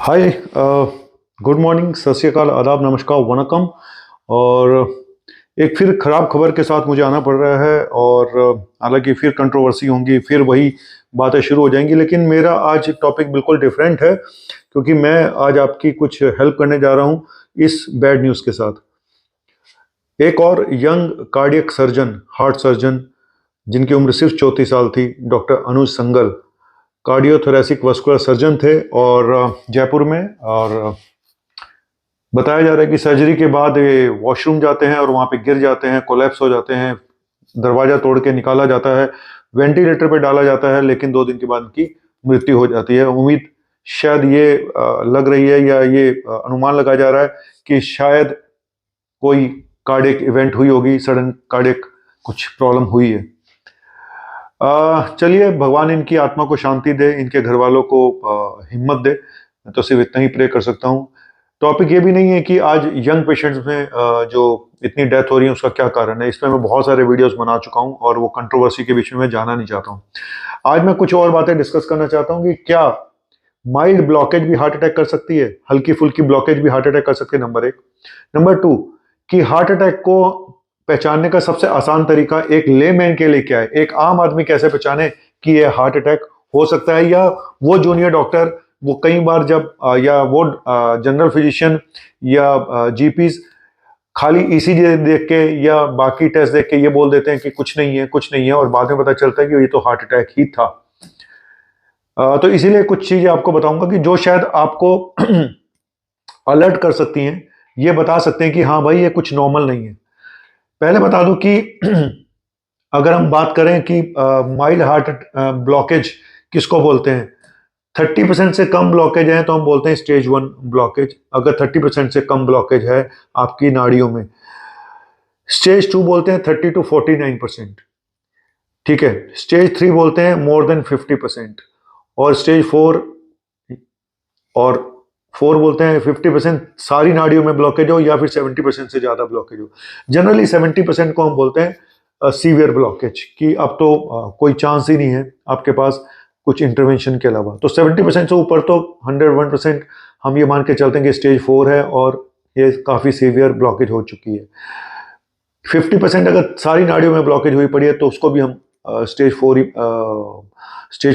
हाय, good morning, सत श्री अकाल, आदाब, नमस्कार, वनकम। और एक फिर ख़राब खबर के साथ मुझे आना पड़ रहा है। और हालांकि फिर कंट्रोवर्सी होंगी, फिर वही बातें शुरू हो जाएंगी, लेकिन मेरा आज टॉपिक बिल्कुल डिफरेंट है क्योंकि मैं आज आपकी कुछ हेल्प करने जा रहा हूँ इस बैड न्यूज़ के साथ। एक और young cardiac surgeon, heart surgeon, जिनकी उम्र सिर्फ 34 साल थी, डॉक्टर अनुज संगल, कार्डियोथोरेसिक वस्कुलर सर्जन थे और जयपुर में। और बताया जा रहा है कि सर्जरी के बाद ये वॉशरूम जाते हैं और वहाँ पे गिर जाते हैं, कोलैप्स हो जाते हैं, दरवाज़ा तोड़ के निकाला जाता है, वेंटिलेटर पे डाला जाता है, लेकिन 2 दिन के बाद इनकी मृत्यु हो जाती है। उम्मीद शायद ये लग रही है या ये अनुमान लगाया जा रहा है कि शायद कोई कार्डियक इवेंट हुई होगी, सडन कार्डियक कुछ प्रॉब्लम हुई है। चलिए, भगवान इनकी आत्मा को शांति दे, इनके घर वालों को हिम्मत दे। मैं तो सिर्फ इतना ही प्रे कर सकता हूँ। टॉपिक ये भी नहीं है कि आज यंग पेशेंट्स में जो इतनी डेथ हो रही है उसका क्या कारण है। इसमें मैं बहुत सारे वीडियोस बना चुका हूँ और वो कंट्रोवर्सी के बीच में मैं जाना नहीं चाहता हूँ। आज मैं कुछ और बातें डिस्कस करना चाहता हूँ कि क्या माइल्ड ब्लॉकेज भी हार्ट अटैक कर सकती है, हल्की फुल्की ब्लॉकेज भी हार्ट अटैक कर सकती है, नंबर 1। नंबर 2, कि हार्ट अटैक को पहचानने का सबसे आसान तरीका एक लेमैन के लिए क्या है, एक आम आदमी कैसे पहचाने कि ये हार्ट अटैक हो सकता है। या वो जूनियर डॉक्टर, वो कई बार जब या वो जनरल फिजिशियन या जीपीज खाली ईसीजी देख के या बाकी टेस्ट देख के ये बोल देते हैं कि कुछ नहीं है, कुछ नहीं है, और बाद में पता चलता है कि ये तो हार्ट अटैक ही था। तो इसीलिए कुछ चीजें आपको बताऊंगा कि जो शायद आपको अलर्ट कर सकती हैं, ये बता सकते हैं कि हाँ भाई ये कुछ नॉर्मल नहीं है। पहले बता दूं कि अगर हम बात करें कि माइल्ड हार्ट ब्लॉकेज किसको बोलते हैं, 30% से कम ब्लॉकेज है तो हम बोलते हैं स्टेज 1 ब्लॉकेज। अगर 30% से कम ब्लॉकेज है आपकी नाड़ियों में, स्टेज 2 बोलते हैं 30 to 49%। ठीक है, स्टेज 3 बोलते हैं मोर देन 50%, और स्टेज 4 और 4 बोलते हैं 50% सारी नाड़ियों में ब्लॉकेज हो, या फिर 70% से ज्यादा ब्लॉकेज हो। जनरली 70% को हम बोलते हैं सीवियर ब्लॉकेज, कि अब तो कोई चांस ही नहीं है आपके पास कुछ इंटरवेंशन के अलावा। तो 70% से ऊपर तो 101% हम ये मान के चलते हैं कि स्टेज 4 है और ये काफी सीवियर ब्लॉकेज हो चुकी है। 50% अगर सारी नाड़ियों में ब्लॉकेज हुई पड़ी है तो उसको भी हम स्टेज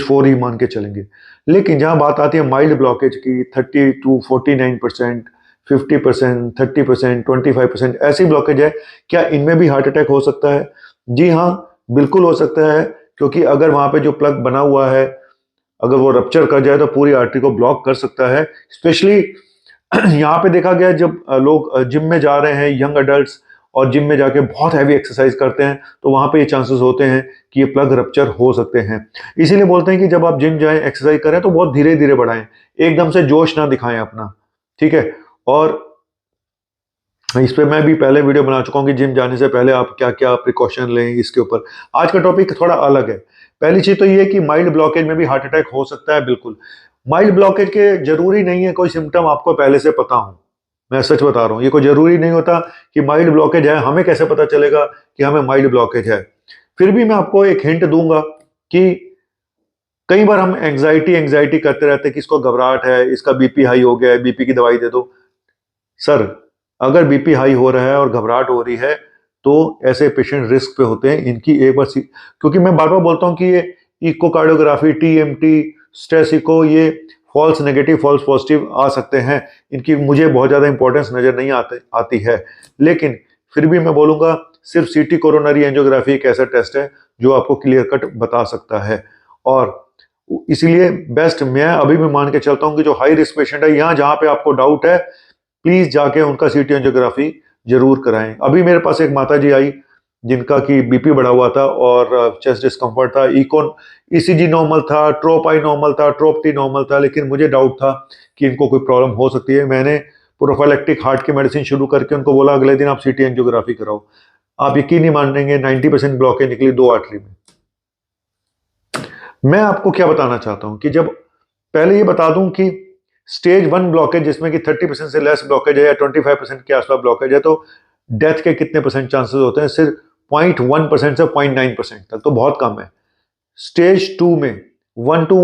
4 ही मान के चलेंगे। लेकिन जहां बात आती है माइल्ड ब्लॉकेज की, 30 to 49%, 50%, 30%, 25%, ऐसी ब्लॉकेज है, क्या इनमें भी हार्ट अटैक हो सकता है? जी हाँ, बिल्कुल हो सकता है, क्योंकि अगर वहां पे जो प्लग बना हुआ है अगर वो रप्चर कर जाए तो पूरी आर्टरी को ब्लॉक कर सकता है। स्पेशली यहाँ पे देखा गया जब लोग जिम में जा रहे हैं, यंग अडल्ट्स, और जिम में जाके बहुत हैवी एक्सरसाइज करते हैं, तो वहां पे ये चांसेस होते हैं कि ये प्लग रप्चर हो सकते हैं। इसीलिए बोलते हैं कि जब आप जिम जाएं, एक्सरसाइज करें तो बहुत धीरे धीरे बढ़ाएं, एकदम से जोश ना दिखाएं अपना। ठीक है, और इस पे मैं भी पहले वीडियो बना चुका हूँ कि जिम जाने से पहले आप क्या क्या प्रिकॉशन लें इसके ऊपर। आज का टॉपिक थोड़ा अलग है। पहली चीज तो ये है कि माइल्ड ब्लॉकेज में भी हार्ट अटैक हो सकता है, बिल्कुल। माइल्ड ब्लॉकेज के जरूरी नहीं है कोई सिम्टम आपको पहले से पता हो, मैं सच बता रहा हूँ, ये कोई जरूरी नहीं होता कि माइल्ड ब्लॉकेज है। हमें कैसे पता चलेगा कि हमें माइल्ड ब्लॉकेज है? फिर भी मैं आपको एक हिंट दूंगा कि कई बार हम एंग्जाइटी करते रहते हैं कि इसको घबराहट है, इसका बीपी हाई हो गया है, बीपी की दवाई दे दो। सर, अगर बीपी हाई हो रहा है और घबराहट हो रही है तो ऐसे पेशेंट रिस्क पे होते हैं। इनकी एक बार क्योंकि मैं बार बार बोलता हूँ कि ये इकोकार्डियोग्राफी, टीएमटी, स्ट्रेस इको, ये फॉल्स नेगेटिव, फॉल्स पॉजिटिव आ सकते हैं। इनकी मुझे बहुत ज़्यादा इंपॉर्टेंस नज़र नहीं आती है, लेकिन फिर भी मैं बोलूँगा सिर्फ सीटी कोरोनरी एंजियोग्राफी एक ऐसा टेस्ट है जो आपको क्लियर कट बता सकता है। और इसीलिए बेस्ट मैं अभी भी मान के चलता हूँ कि जो हाई रिस्क पेशेंट है, यहाँ जहाँ पे आपको डाउट है, प्लीज जाके उनका सीटी एंजियोग्राफी जरूर कराएं। अभी मेरे पास एक माता जी आई जिनका की बीपी बढ़ा हुआ था और चेस्ट डिस्कम्फर्ट था, ईसीजी नॉर्मल था, ट्रोप आई नॉर्मल था, ट्रोप टी नॉर्मल था, लेकिन मुझे डाउट था कि इनको कोई प्रॉब्लम हो सकती है। मैंने प्रोफाइलेक्टिक हार्ट की मेडिसिन शुरू करके उनको बोला अगले दिन आप सीटी एंजियोग्राफी कराओ। आप यकीन नहीं मानेंगे, 90% ब्लॉकेज निकली 2 आर्टरी में। मैं आपको क्या बताना चाहता हूं कि जब पहले ये बता दूं कि स्टेज 1 ब्लॉकेज जिसमें कि 30% से लेस ब्लॉकेज है या 25% के आसपास ब्लॉकेज है, तो डेथ के कितने परसेंट चांसेस होते हैं? सिर्फ 0.1% से 0.9% तक, तो बहुत कम है। स्टेज 2 में 1 to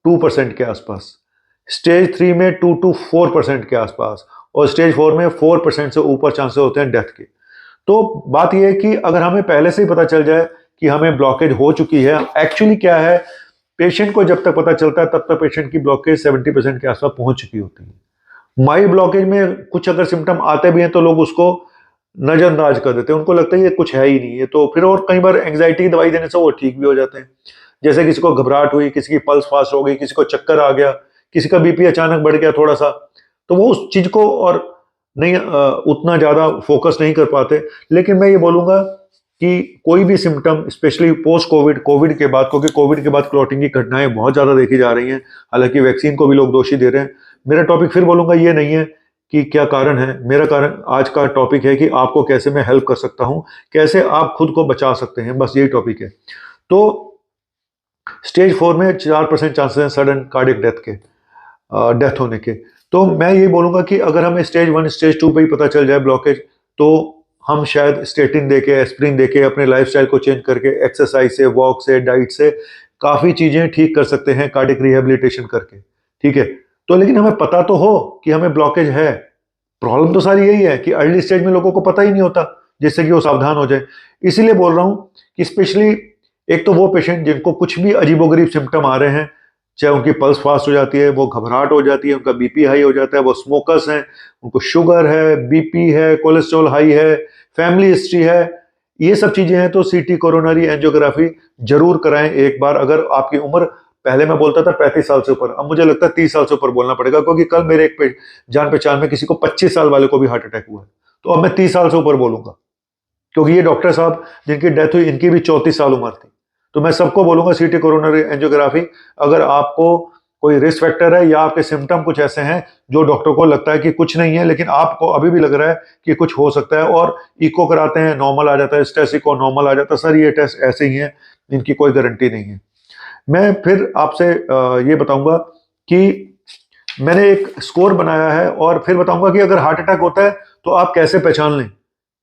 2% के आसपास, स्टेज 3 में 2 to 4% के आसपास, और स्टेज 4 में 4% से ऊपर चांसेस होते हैं डेथ के। तो बात यह है कि अगर हमें पहले से ही पता चल जाए कि हमें ब्लॉकेज हो चुकी है, एक्चुअली क्या है, पेशेंट को जब तक पता चलता है तब तक पेशेंट की ब्लॉकेज 70% के आसपास पहुंच चुकी होती है। माइल्ड ब्लॉकेज में कुछ अगर सिम्टम आते भी हैं तो लोग उसको नजरअंदाज कर देते हैं, उनको लगता है ये कुछ है ही नहीं है, तो फिर और कई बार एंग्जाइटी की दवाई देने से वो ठीक भी हो जाते हैं। जैसे किसी को घबराहट हुई, किसी की पल्स फास्ट हो गई, किसी को चक्कर आ गया, किसी का बीपी अचानक बढ़ गया थोड़ा सा, तो वो उस चीज को और नहीं उतना ज्यादा फोकस नहीं कर पाते। लेकिन मैं ये बोलूंगा कि कोई भी सिम्टम, स्पेशली पोस्ट कोविड के बाद, क्योंकि कोविड के बाद क्लॉटिंग की घटनाएं बहुत ज्यादा देखी जा रही हैं, हालांकि वैक्सीन को भी लोग दोषी दे रहे हैं। मेरा टॉपिक फिर बोलूंगा ये नहीं है कि क्या कारण है, मेरा कारण आज का टॉपिक है कि आपको कैसे मैं हेल्प कर सकता हूं, कैसे आप खुद को बचा सकते हैं, बस यही टॉपिक है। तो स्टेज 4 में 4% चांसेस हैं सडन कार्डियक डेथ के, डेथ होने के। तो मैं ये बोलूंगा कि अगर हमें स्टेज 1 स्टेज 2 पे ही पता चल जाए ब्लॉकेज, तो हम शायद स्टेटिन देके, एस्प्रिन देके, अपने लाइफस्टाइल को चेंज करके, एक्सरसाइज से, वॉक से, डाइट से काफी चीजें ठीक कर सकते हैं, कार्डियक रिहेबिलिटेशन करके। ठीक है, तो लेकिन हमें पता तो हो कि हमें ब्लॉकेज है। प्रॉब्लम तो सारी यही है कि अर्ली स्टेज में लोगों को पता ही नहीं होता, जिससे कि वो सावधान हो जाए। इसीलिए बोल रहा हूं कि स्पेशली एक तो वो पेशेंट जिनको कुछ भी अजीबोगरीब सिम्टम आ रहे हैं, चाहे उनकी पल्स फास्ट हो जाती है, वो घबराहट हो जाती है, उनका बीपी हाई हो जाता है, वो स्मोकर्स हैं, उनको शुगर है, बीपी है, कोलेस्ट्रॉल हाई है, फैमिली हिस्ट्री है, ये सब चीजें हैं, तो सीटी कोरोनरी एंजियोग्राफी जरूर कराएं एक बार। अगर आपकी उम्र, पहले मैं बोलता था 35 साल से ऊपर, अब मुझे लगता है 30 साल से ऊपर बोलना पड़ेगा, क्योंकि कल मेरे एक जान पहचान में किसी को 25 साल वाले को भी हार्ट अटैक हुआ है, तो अब मैं 30 साल से ऊपर बोलूंगा, क्योंकि ये डॉक्टर साहब जिनकी डेथ हुई इनकी भी 34 साल उम्र थी। तो मैं सबको बोलूंगा सीटी कोरोनरी एंजियोग्राफी, अगर आपको कोई रिस्क फैक्टर है या आपके सिम्टम कुछ ऐसे हैं जो डॉक्टर को लगता है कि कुछ नहीं है, लेकिन आपको अभी भी लग रहा है कि कुछ हो सकता है, और इको कराते हैं, नॉर्मल आ जाता है, स्ट्रेस इको नॉर्मल आ जाता है, सर ये टेस्ट ऐसे ही है, इनकी कोई गारंटी नहीं है। मैं फिर आपसे ये बताऊंगा कि मैंने एक स्कोर बनाया है, और फिर बताऊंगा कि अगर हार्ट अटैक होता है तो आप कैसे पहचान लें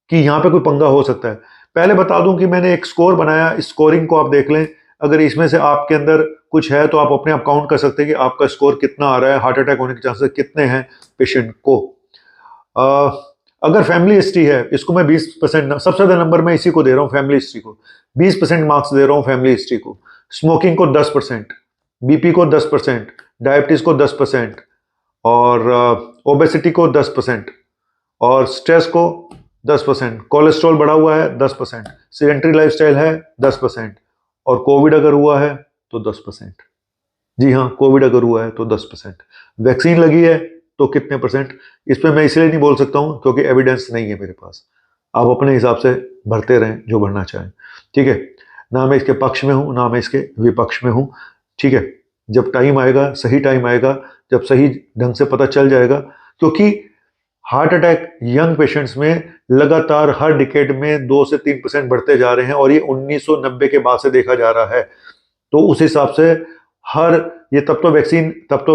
कि यहाँ पे कोई पंगा हो सकता है। पहले बता दूं कि मैंने एक स्कोर बनाया, इस स्कोरिंग को आप देख लें, अगर इसमें से आपके अंदर कुछ है तो आप अपने आप काउंट कर सकते हैं कि आपका स्कोर कितना आ रहा है, हार्ट अटैक होने के चांसेस कितने हैं पेशेंट को। अगर फैमिली हिस्ट्री है, इसको मैं 20%, सबसे ज्यादा नंबर मैं इसी को दे रहा हूँ, फैमिली हिस्ट्री को 20% मार्क्स दे रहा हूँ, फैमिली हिस्ट्री को। स्मोकिंग को 10%, बीपी को 10%, डायबिटीज को 10%, और ओबेसिटी को 10%, और स्ट्रेस को 10%, कोलेस्ट्रॉल बढ़ा हुआ है 10%, सेडेंटरी लाइफस्टाइल है 10%, और कोविड अगर हुआ है तो 10%। जी हाँ, कोविड अगर हुआ है तो 10%। वैक्सीन लगी है तो कितने परसेंट, इस पर मैं इसलिए नहीं बोल सकता हूँ क्योंकि एविडेंस नहीं है मेरे पास। आप अपने हिसाब से भरते रहें जो भरना चाहें, ठीक है। ना मैं इसके पक्ष में हूँ, ना मैं इसके विपक्ष में हूँ, ठीक है। जब टाइम आएगा, सही टाइम आएगा, जब सही ढंग से पता चल जाएगा, क्योंकि हार्ट अटैक यंग पेशेंट्स में लगातार हर डिकेड में 2 से 3% बढ़ते जा रहे हैं, और ये 1990 के बाद से देखा जा रहा है। तो उस हिसाब से ये तब तो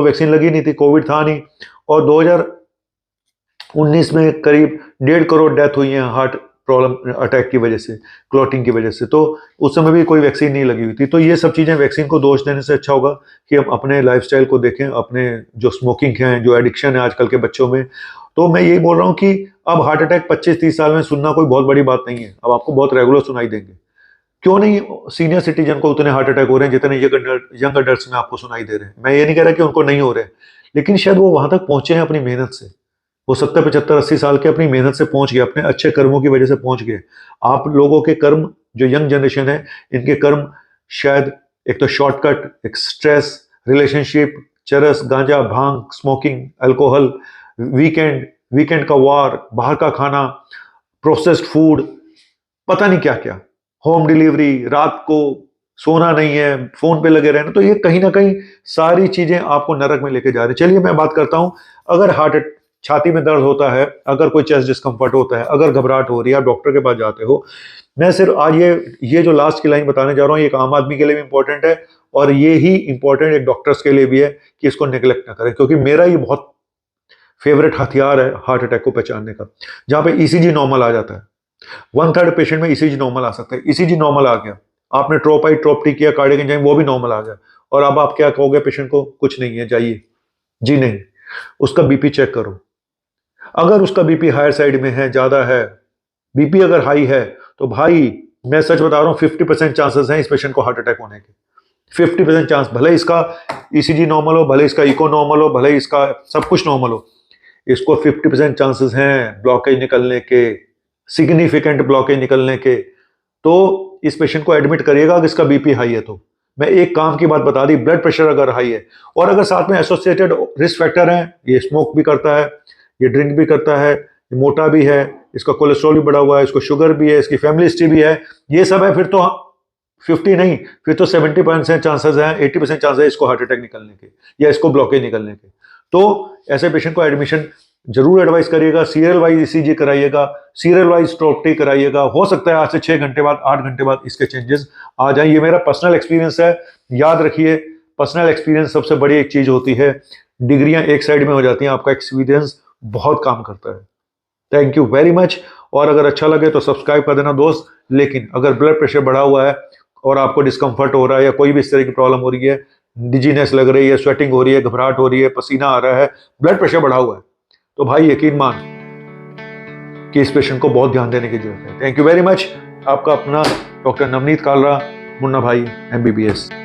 वैक्सीन लगी नहीं थी, कोविड था नहीं, और 2019 में करीब 1.5 करोड़ डेथ हुई है हार्ट प्रॉब्लम, अटैक की वजह से, क्लॉटिंग की वजह से। तो उस समय भी कोई वैक्सीन नहीं लगी हुई थी। तो ये सब चीजें, वैक्सीन को दोष देने से अच्छा होगा कि हम अपने लाइफस्टाइल को देखें, अपने जो स्मोकिंग है, जो एडिक्शन है आजकल के बच्चों में। तो मैं यही बोल रहा हूँ कि अब हार्ट अटैक 25-30 साल में सुनना कोई बहुत बड़ी बात नहीं है, अब आपको बहुत रेगुलर सुनाई देंगे। क्यों नहीं सीनियर सिटीजन को उतने हार्ट अटैक हो रहे हैं जितने यंग अडल्ट्स में आपको सुनाई दे रहे हैं। मैं ये नहीं कह रहा कि उनको नहीं हो रहे, लेकिन शायद वो वहां तक पहुंचे हैं अपनी मेहनत से। वो 70-75-80 साल के अपनी मेहनत से पहुंच गए, अपने अच्छे कर्मों की वजह से पहुंच गए। आप लोगों के कर्म, जो यंग जनरेशन है, इनके कर्म शायद एक तो शॉर्टकट, एक स्ट्रेस, रिलेशनशिप, चरस, गांजा, भांग, स्मोकिंग, अल्कोहल, वीकेंड का वार, बाहर का खाना, प्रोसेस्ड फूड, पता नहीं क्या क्या, होम डिलीवरी, रात को सोना नहीं है, फोन पे लगे रहना, तो ये कहीं ना कहीं सारी चीजें आपको नरक में लेके जा रही है। चलिए मैं बात करता हूं, अगर छाती में दर्द होता है, अगर कोई चेस्ट डिस्कम्फर्ट होता है, अगर घबराहट हो रही है, आप डॉक्टर के पास जाते हो। मैं सिर्फ आज ये जो लास्ट की लाइन बताने जा रहा हूँ, ये एक आम आदमी के लिए भी इंपॉर्टेंट है, और ये ही इंपॉर्टेंट एक डॉक्टर्स के लिए भी है कि इसको निगलेक्ट ना करें, क्योंकि मेरा ये बहुत फेवरेट हथियार है हार्ट अटैक को पहचानने का। जहां पे ईसीजी नॉर्मल आ जाता है, 1/3 पेशेंट में ईसीजी नॉर्मल आ सकता है। ईसीजी नॉर्मल आ गया, आपने ट्रोपाई ट्रोपटी किया, कार्डियक एंजाइम, वो भी नॉर्मल आ गया, और अब आप क्या कहोगे पेशेंट को, कुछ नहीं है, जाइए। जी नहीं, उसका बीपी चेक करो। अगर उसका बीपी हायर साइड में है, ज्यादा है, बीपी अगर हाई है, तो भाई मैं सच बता रहा हूं 50% चांसेस हैं इस पेशेंट को हार्ट अटैक होने के। 50% चांस, भले इसका ईसीजी नॉर्मल हो, भले इसका इको नॉर्मल हो, भले इसका सब कुछ नॉर्मल हो, इसको 50% चांसेस हैं ब्लॉकेज निकलने के, सिग्निफिकेंट ब्लॉकेज निकलने के। तो इस पेशेंट को एडमिट करिएगा अगर इसका बीपी हाई है तो। मैं एक काम की बात बता दी, ब्लड प्रेशर अगर हाई है और अगर साथ में एसोसिएटेड रिस्क फैक्टर हैं, ये स्मोक भी करता है, ये ड्रिंक भी करता है, ये मोटा भी है, इसका कोलेस्ट्रॉल भी बढ़ा हुआ है, इसको शुगर भी है, इसकी फैमिली हिस्ट्री भी है, ये सब है, फिर तो 50 नहीं, फिर तो 70% चांसेस हैं, 80% चांसेस है इसको हार्ट अटैक निकलने के या इसको ब्लॉकेज निकलने के। तो ऐसे पेशेंट को एडमिशन जरूर एडवाइस करिएगा, सीरियल वाइज ईसीजी कराइएगा, सीरियल वाइज ट्रोप्टी कराइएगा। हो सकता है आज से 6 घंटे बाद, 8 घंटे बाद इसके चेंजेस आ जाए। ये मेरा पर्सनल एक्सपीरियंस है, याद रखिए पर्सनल एक्सपीरियंस सबसे बड़ी एक चीज होती है। डिग्रियां एक साइड में हो जाती हैं, आपका एक्सपीरियंस बहुत काम करता है। Thank you very much. और अगर अच्छा लगे तो सब्सक्राइब कर देना दोस्त। लेकिन अगर ब्लड प्रेशर बढ़ा हुआ है और आपको डिस्कम्फर्ट हो रहा है या कोई भी इस तरह की प्रॉब्लम हो रही है, डिजीनेस लग रही है, स्वेटिंग हो रही है, घबराहट हो रही है, पसीना आ रहा है, ब्लड प्रेशर बढ़ा हुआ है, तो भाई यकीन मान कि इस पेशेंट को बहुत ध्यान देने की जरूरत है। Thank you very much. आपका अपना डॉक्टर नवनीत कालरा, मुन्ना भाई, MBBS।